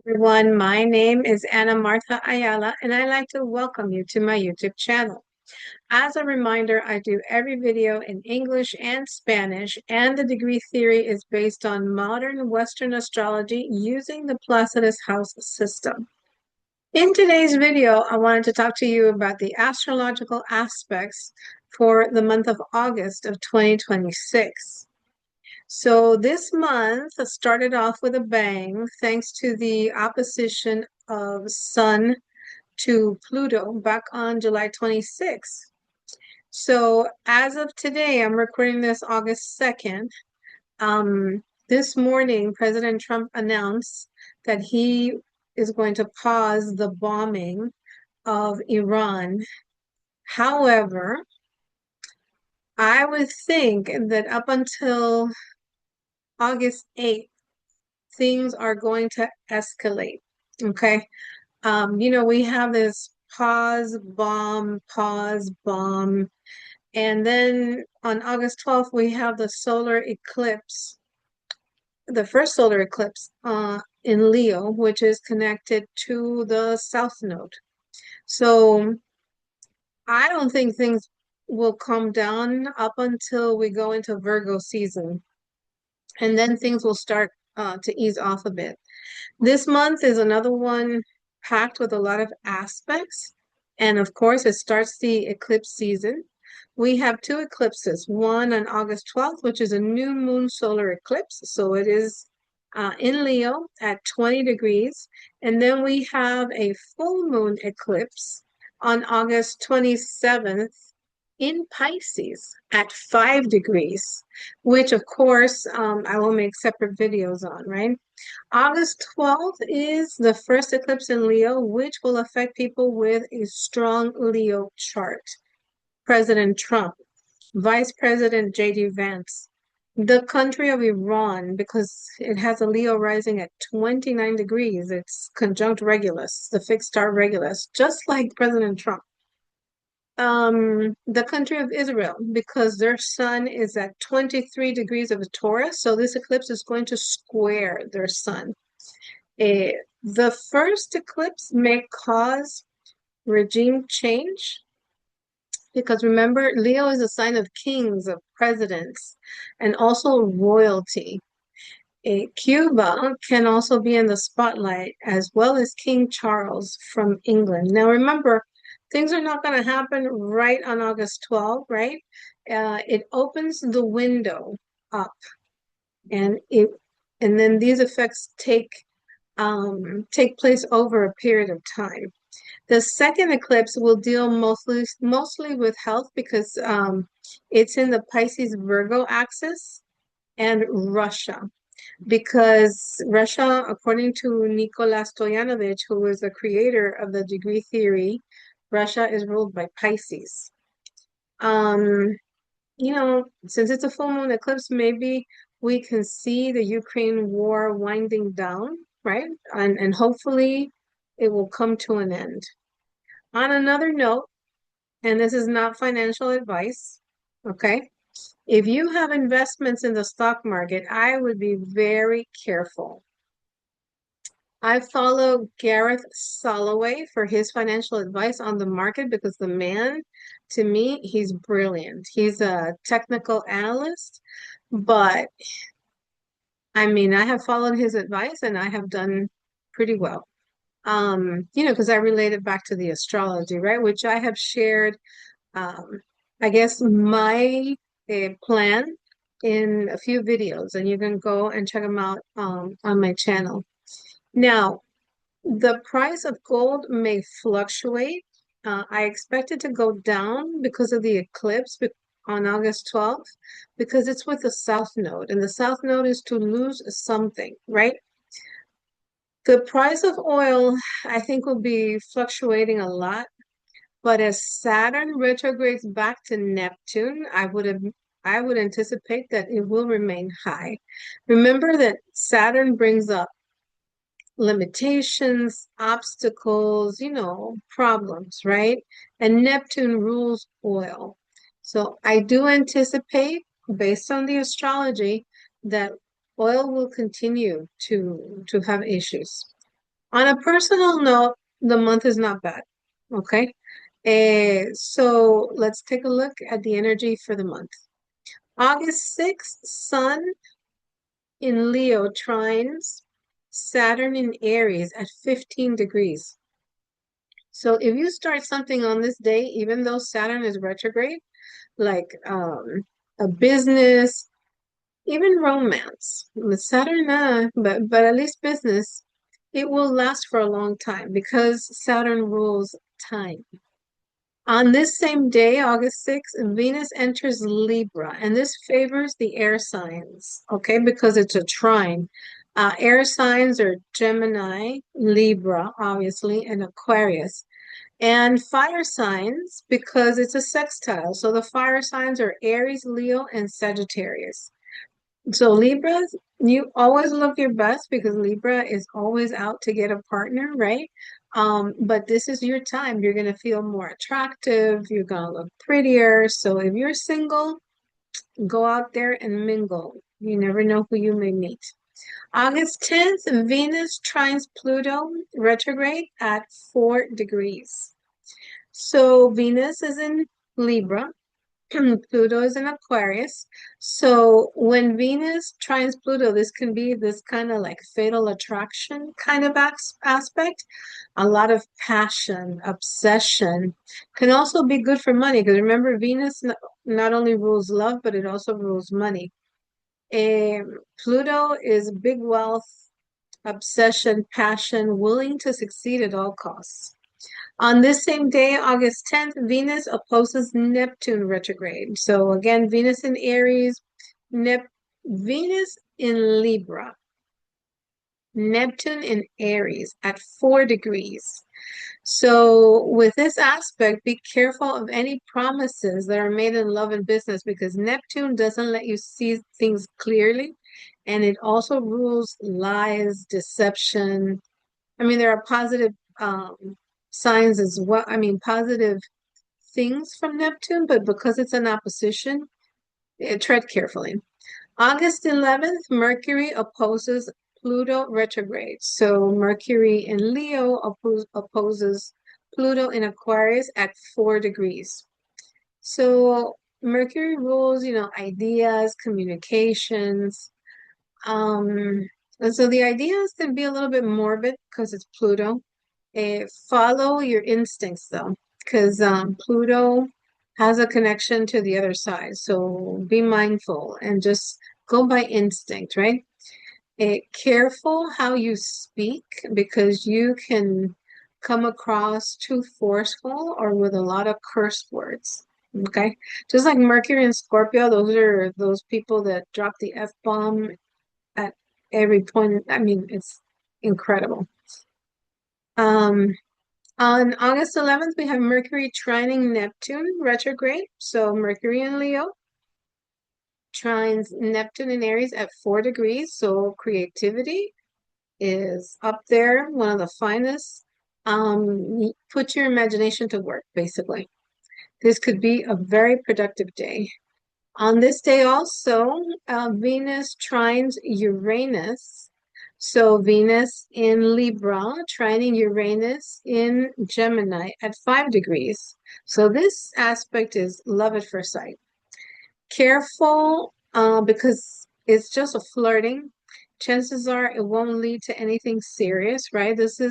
Everyone, my name is Ana Marta Ayala, and I'd like to welcome you to my YouTube channel. As a reminder, I do every video in English and Spanish, and the degree theory is based on modern Western astrology using the Placidus house system. In today's video, I wanted to talk to you about the astrological aspects for the month of August of 2026. So this month started off with a bang thanks to the opposition of Sun to Pluto back on July 26th. So as of today, I'm recording this August 2nd. This morning, President Trump announced that he is going to pause the bombing of Iran. However, I would think that up until August 8th, things are going to escalate. Okay. We have this pause, bomb. And then on August 12th, we have the solar eclipse, the first solar eclipse in Leo, which is connected to the South Node. So I don't think things will calm down up until we go into Virgo season. And then things will start to ease off a bit. This month is another one packed with a lot of aspects. And of course, it starts the eclipse season. We have two eclipses, one on August 12th, which is a new moon solar eclipse. So it is in Leo at 20 degrees. And then we have a full moon eclipse on August 27th in Pisces at 5 degrees, which of course I will make separate videos on, right? August 12th is the first eclipse in Leo, which will affect people with a strong Leo chart. President Trump, Vice President J.D. Vance, the country of Iran, because it has a Leo rising at 29 degrees. It's conjunct Regulus, the fixed star Regulus, just like President Trump. The country of Israel, because their sun is at 23 degrees of Taurus, so this eclipse is going to square their sun. The first eclipse may cause regime change because remember, Leo is a sign of kings, of presidents, and also royalty. Cuba can also be in the spotlight, as well as King Charles from England. Now, remember, things are not going to happen right on August 12th, right? It opens the window up, and then these effects take place over a period of time. The second eclipse will deal mostly with health because it's in the Pisces Virgo axis and Russia. Because Russia, according to Nikolai Stoyanovich, who is the creator of the degree theory, Russia is ruled by Pisces. Um, since it's a full moon eclipse, maybe we can see the Ukraine war winding down, right? And hopefully it will come to an end. On another note, and this is not financial advice, okay? If you have investments in the stock market, I would be very careful. I follow Gareth Soloway for his financial advice on the market because the man, to me, he's brilliant. He's a technical analyst, but I mean, I have followed his advice and I have done pretty well. Because I related back to the astrology, right? Which I have shared, I guess, my plan in a few videos, and you can go and check them out on my channel. Now, the price of gold may fluctuate. I expect it to go down because of the eclipse on August 12th, because it's with the South Node, and the South Node is to lose something, right? The price of oil, I think, will be fluctuating a lot, but as Saturn retrogrades back to Neptune, I would anticipate that it will remain high. Remember that Saturn brings up limitations, obstacles, problems, right? And Neptune rules oil. So I do anticipate, based on the astrology, that oil will continue to have issues. On a personal note, the month is not bad. Okay. So let's take a look at the energy for the month. August 6th, Sun in Leo trines Saturn in Aries at 15 degrees. So if you start something on this day, even though Saturn is retrograde, like a business, even romance, with Saturn, but at least business, it will last for a long time because Saturn rules time. On this same day, August 6th, Venus enters Libra, and this favors the air signs, okay, because it's a trine. Air signs are Gemini, Libra, obviously, and Aquarius. And fire signs, because it's a sextile. So the fire signs are Aries, Leo, and Sagittarius. So Libras, you always look your best because Libra is always out to get a partner, right? But this is your time. You're gonna feel more attractive, you're gonna look prettier. So if you're single, go out there and mingle. You never know who you may meet. August 10th, Venus trines Pluto retrograde at 4 degrees. So Venus is in Libra. Pluto is in Aquarius. So when Venus trines Pluto, this can be this kind of like fatal attraction kind of aspect. A lot of passion, obsession can also be good for money because remember, Venus not only rules love, but it also rules money. Pluto is big wealth, obsession, passion, willing to succeed at all costs. On this same day, August 10th, Venus opposes Neptune retrograde. So again, Venus in Aries, Nep Venus in Libra, Neptune in Aries at 4 degrees. So with this aspect, be careful of any promises that are made in love and business because Neptune doesn't let you see things clearly. And it also rules lies, deception. I mean, there are positive signs as well. I mean, positive things from Neptune, but because it's an opposition, tread carefully. August 11th, Mercury opposes Pluto retrograde. So Mercury in Leo opposes Pluto in Aquarius at 4 degrees. So Mercury rules, ideas, communications. And so the ideas can be a little bit morbid because it's Pluto. Follow your instincts though, because Pluto has a connection to the other side. So be mindful and just go by instinct, right? Careful how you speak because you can come across too forceful or with a lot of curse words. Okay. Just like Mercury and Scorpio, those are those people that drop the F-bomb at every point. I mean, it's incredible. Um, On August 11th, we have Mercury trining Neptune retrograde. So Mercury in Leo trines Neptune in Aries at 4 degrees. So creativity is up there, one of the finest. Put your imagination to work, basically. This could be a very productive day. On this day also, Venus trines Uranus. So Venus in Libra, trining Uranus in Gemini at 5 degrees. So this aspect is love at first sight. Careful, because it's just a flirting. Chances are it won't lead to anything serious, right? This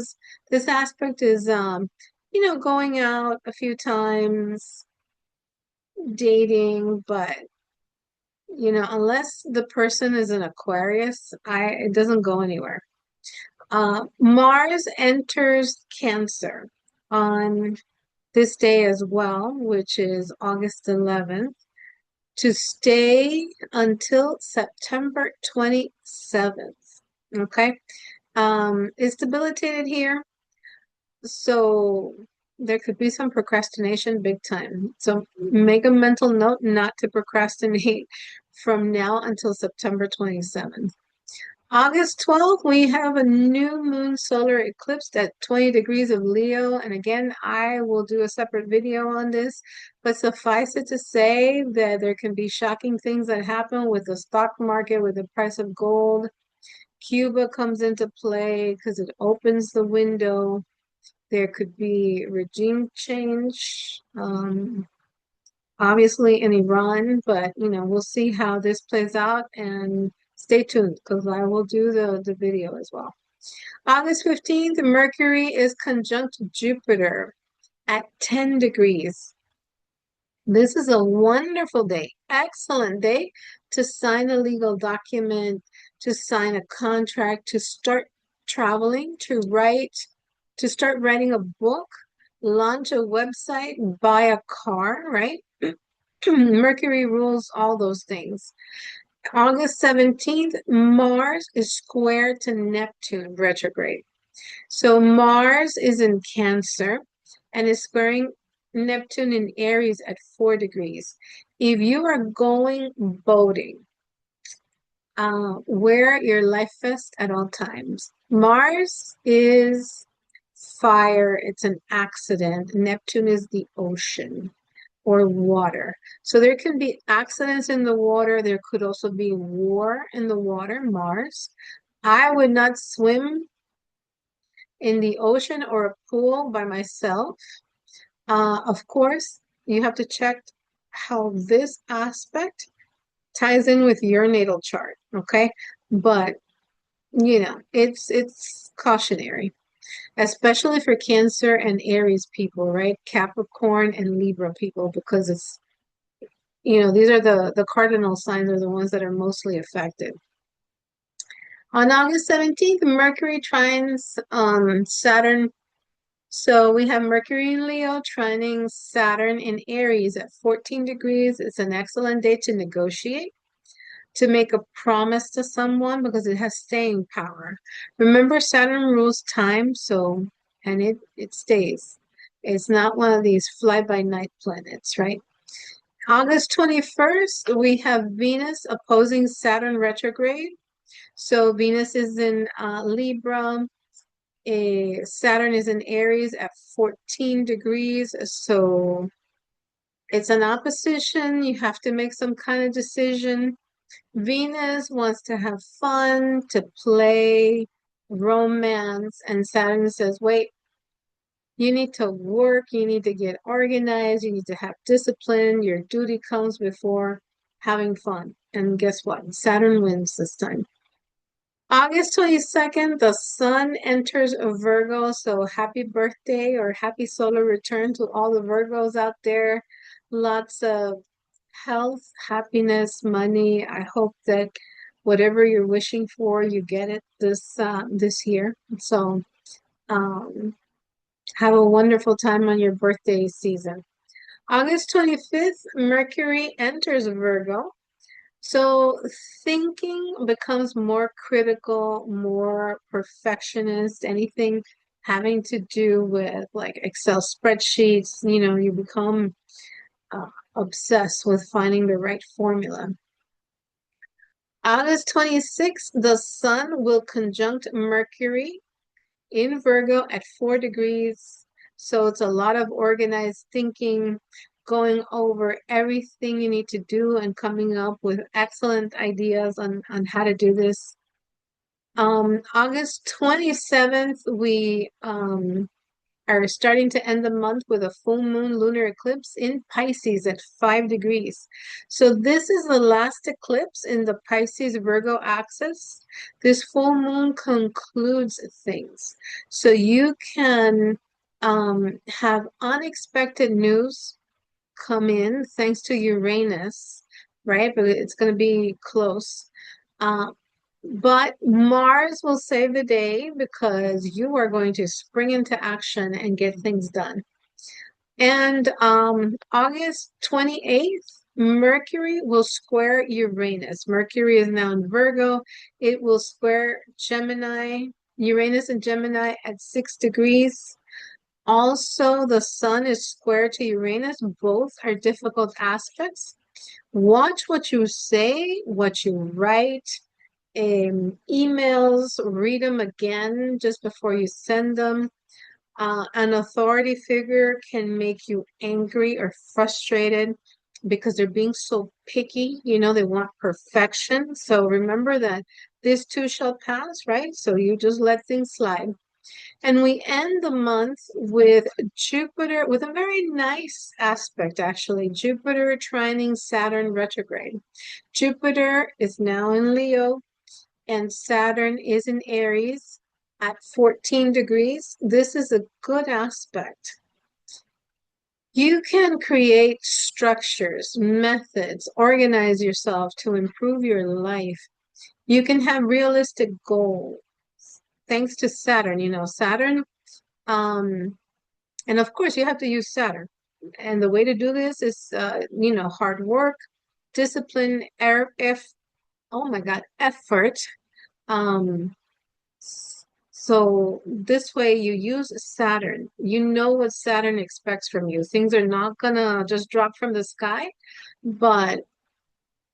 aspect is going out a few times, dating, but unless the person is an Aquarius, it doesn't go anywhere. Mars enters Cancer on this day as well, which is August 11th, to stay until September 27th. Okay. It's debilitated here, so there could be some procrastination big time. So make a mental note not to procrastinate from now until September 27th. August 12th, we have a new moon solar eclipse at 20 degrees of Leo. And again, I will do a separate video on this, but suffice it to say that there can be shocking things that happen with the stock market, with the price of gold. Cuba comes into play because it opens the window. There could be regime change, obviously in Iran, but we'll see how this plays out and stay tuned because I will do the video as well. August 15th, Mercury is conjunct Jupiter at 10 degrees. This is a wonderful day, excellent day to sign a legal document, to sign a contract, to start traveling, to start writing a book, launch a website, buy a car, right? Mercury rules all those things. August 17th, Mars is square to Neptune retrograde. So Mars is in Cancer and is squaring Neptune in Aries at 4 degrees. If you are going boating, wear your life vest at all times. Mars is fire, it's an accident. Neptune is the ocean or water. So there can be accidents in the water. There could also be war in the water, Mars. I would not swim in the ocean or a pool by myself. Of course, you have to check how this aspect ties in with your natal chart, okay? But it's cautionary, especially for Cancer and Aries people, right? Capricorn and Libra people, because these are the cardinal signs are the ones that are mostly affected. On August 17th, Mercury trines Saturn. So we have Mercury in Leo trining Saturn in Aries at 14 degrees. It's an excellent day to negotiate, to make a promise to someone because it has staying power. Remember, Saturn rules time, and it stays. It's not one of these fly-by-night planets, right? August 21st, we have Venus opposing Saturn retrograde. So Venus is in Libra. Saturn is in Aries at 14 degrees. So it's an opposition. You have to make some kind of decision. Venus wants to have fun, to play, romance, and Saturn says, wait, you need to work, you need to get organized, you need to have discipline. Your duty comes before having fun. And guess what? Saturn wins this time. August 22nd, the sun enters Virgo. So happy birthday or happy solar return to all the Virgos out there. Lots of health, happiness, money. I hope that whatever you're wishing for, you get it this year. So have a wonderful time on your birthday season. August 25th, Mercury enters Virgo. So thinking becomes more critical, more perfectionist, anything having to do with like Excel spreadsheets, you become obsessed with finding the right formula. August 26th, the sun will conjunct Mercury in Virgo at 4 degrees. So it's a lot of organized thinking, going over everything you need to do and coming up with excellent ideas on how to do this. August 27th, we are starting to end the month with a full moon lunar eclipse in Pisces at 5 degrees. So this is the last eclipse in the Pisces Virgo axis. This full moon concludes things. So you can have unexpected news come in thanks to Uranus, right? But it's going to be close. But Mars will save the day because you are going to spring into action and get things done. And August 28th, Mercury will square Uranus. Mercury is now in Virgo. It will square Gemini, Uranus and Gemini at 6 degrees. Also, the sun is square to Uranus. Both are difficult aspects. Watch what you say, what you write, emails, read them again just before you send them. An authority figure can make you angry or frustrated because they're being so picky. They want perfection. So remember that This too shall pass, right? So you just let things slide. And we end the month with Jupiter, with a very nice aspect, actually. Jupiter trining Saturn retrograde. Jupiter is now in Leo, and Saturn is in Aries at 14 degrees. This is a good aspect. You can create structures, methods, organize yourself to improve your life. You can have realistic goals thanks to Saturn. Saturn, um, and of course, you have to use Saturn. And the way to do this is, hard work, discipline, oh my God, effort. Um, so this way you use Saturn. You know what Saturn expects from you. Things are not gonna just drop from the sky, but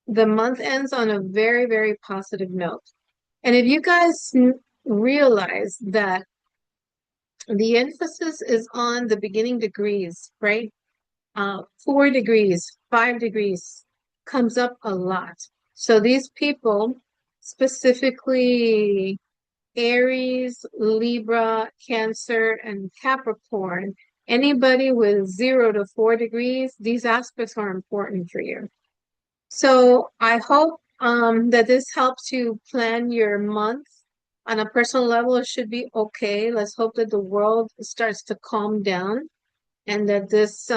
the month ends on a very, very positive note. And if you guys realize that the emphasis is on the beginning degrees, right? 4 degrees, 5 degrees comes up a lot. So these people, specifically Aries, Libra, Cancer, and Capricorn, anybody with 0 to 4 degrees, these aspects are important for you. So I hope that this helps you plan your month. On a personal level, it should be okay. Let's hope that the world starts to calm down and that this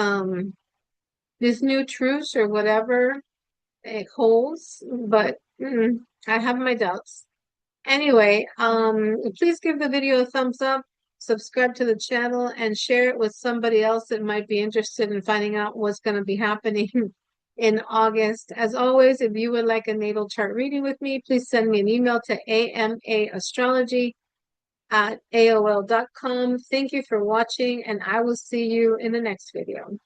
new truce or whatever it holds, but I have my doubts. Anyway, please give the video a thumbs up, subscribe to the channel, and share it with somebody else that might be interested in finding out what's going to be happening in August. As always, if you would like a natal chart reading with me, please send me an email to amaastrology@aol.com. Thank you for watching, and I will see you in the next video.